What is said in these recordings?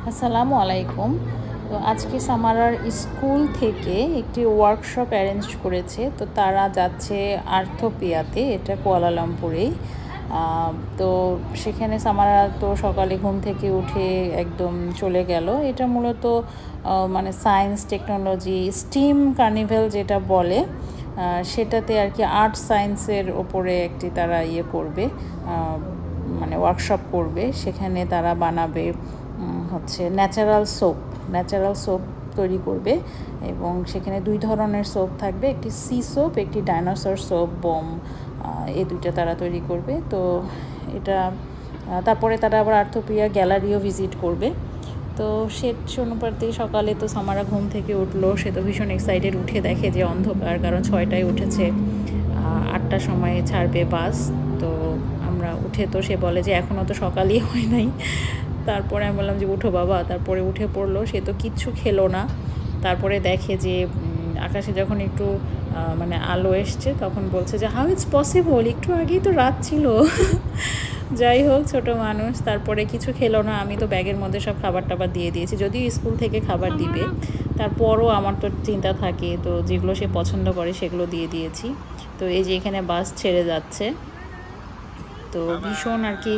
আসসালামু আলাইকুম। তো আজকে সামারার স্কুল থেকে একটি ওয়ার্কশপ অ্যারেঞ্জ করেছে। তো তারা যাচ্ছে আর্থোপিয়াতে, এটা কুয়ালালামপুরেই। তো সেখানে সামারা তো সকালে ঘুম থেকে উঠে একদম চলে গেল। এটা মূলত মানে সায়েন্স টেকনোলজি স্টিম কার্নিভেল যেটা বলে, সেটাতে আর কি আর্ট সায়েন্সের ওপরে একটি তারা করবে, মানে ওয়ার্কশপ করবে। সেখানে তারা বানাবে হচ্ছে ন্যাচারাল সোপ তৈরি করবে, এবং সেখানে দুই ধরনের সোপ থাকবে, একটি সি সোপ, একটি ডাইনোসর সোপ বোম। এই দুইটা তারা তৈরি করবে। তো এটা তারপরে তারা আবার আর্থোপিয়া গ্যালারিও ভিজিট করবে। তো সে অনুপাতে সকালে তো সামারা ঘুম থেকে উঠলো, সে তো ভীষণ এক্সাইটেড। উঠে দেখে যে অন্ধকার, কারণ 6টায় উঠেছে, 8টার সময় ছাড়বে বাস। তো আমরা উঠে তো সে বলে যে এখনও তো সকালই হয় নাই। তারপরে আমি বললাম যে উঠো বাবা। তারপরে উঠে পড়লো, সে তো কিচ্ছু খেলো না। তারপরে দেখে যে আকাশে যখন একটু মানে আলো এসছে, তখন বলছে যে হাউ ইটস পসিবল, একটু আগেই তো রাত ছিল। যাই হোক, ছোট মানুষ। তারপরে কিছু খেলো না। আমি তো ব্যাগের মধ্যে সব খাবার টাবার দিয়ে দিয়েছি, যদিও স্কুল থেকে খাবার দিবে, তারপরও আমার তো চিন্তা থাকে, তো যেগুলো সে পছন্দ করে সেগুলো দিয়ে দিয়েছি। তো এই যে এখানে বাস ছেড়ে যাচ্ছে, তো ভীষণ আর কি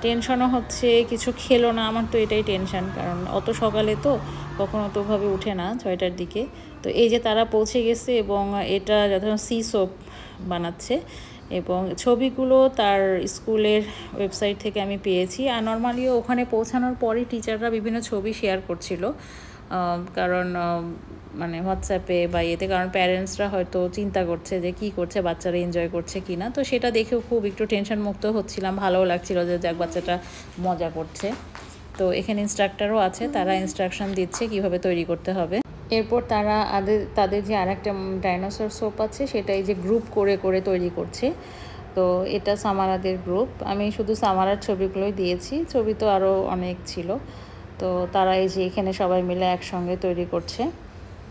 টেনশনও হচ্ছে, কিছু খেলো না। আমার তো এটাই টেনশন, কারণ অত সকালে তো কখনো অতভাবে উঠে না, 6টার দিকে। তো এই যে তারা পৌঁছে গেছে, এবং এটা যখন সি সোপ বানাচ্ছে, এবং ছবিগুলো তার স্কুলের ওয়েবসাইট থেকে আমি পেয়েছি। আর নর্মালিও ওখানে পৌঁছানোর পরে টিচাররা বিভিন্ন ছবি শেয়ার করছিল, কারণ মানে হোয়াটসঅ্যাপে বা এতে, কারণ প্যারেন্টসরা হয়তো চিন্তা করছে যে কী করছে বাচ্চারা, এনজয় করছে কি না। তো সেটা দেখেও খুব একটু টেনশন মুক্ত হচ্ছিলাম, ভালোও লাগছিল যে যাক বাচ্চাটা মজা করছে। তো এখানে ইনস্ট্রাক্টরও আছে, তারা ইনস্ট্রাকশন দিচ্ছে কিভাবে তৈরি করতে হবে। এরপর তারা তাদের যে আরেকটা ডাইনোসর সোপ আছে, সেটা এই যে গ্রুপ করে করে তৈরি করছে। তো এটা সামারাদের গ্রুপ। আমি শুধু সামারার ছবিগুলোই দিয়েছি, ছবি তো আরও অনেক ছিল। তো তারা এই যে এখানে সবাই মিলে একসঙ্গে তৈরি করছে।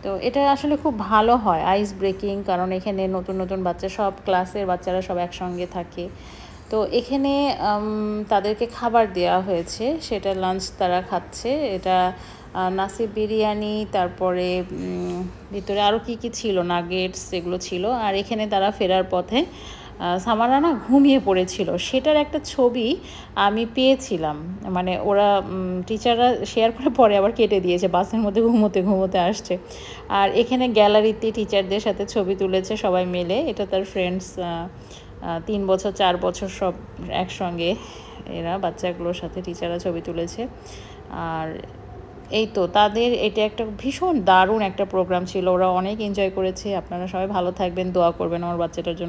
তো এটা আসলে খুব ভালো হয়, আইস ব্রেকিং, কারণ এখানে নতুন নতুন বাচ্চা, সব ক্লাসের বাচ্চারা সব একসঙ্গে থাকে। তো এখানে তাদেরকে খাবার দেওয়া হয়েছে, সেটা লাঞ্চ তারা খাচ্ছে। এটা নাসিব বিরিয়ানি, তারপরে ভিতরে আরও কী কী ছিল, নাগেটস, এগুলো ছিল। আর এখানে তারা ফেরার পথে সামারা না ঘুমিয়ে পড়েছিল, সেটার একটা ছবি আমি পেয়েছিলাম। মানে ওরা টিচাররা শেয়ার করে পরে আবার কেটে দিয়েছে, বাসের মধ্যে ঘুমোতে ঘুমোতে আসছে। আর এখানে গ্যালারিতে টিচারদের সাথে ছবি তুলেছে সবাই মিলে। এটা তার ফ্রেন্ডস, 3 বছর 4 বছর সব একসঙ্গে, এরা বাচ্চাগুলোর সাথে টিচাররা ছবি তুলেছে। আর এই তো তাদের এটা একটা ভীষণ দারুণ একটা প্রোগ্রাম ছিল, ওরা অনেক এনজয় করেছে। আপনারা সবাই ভালো থাকবেন, দোয়া করবেন আমার বাচ্চাটার জন্য।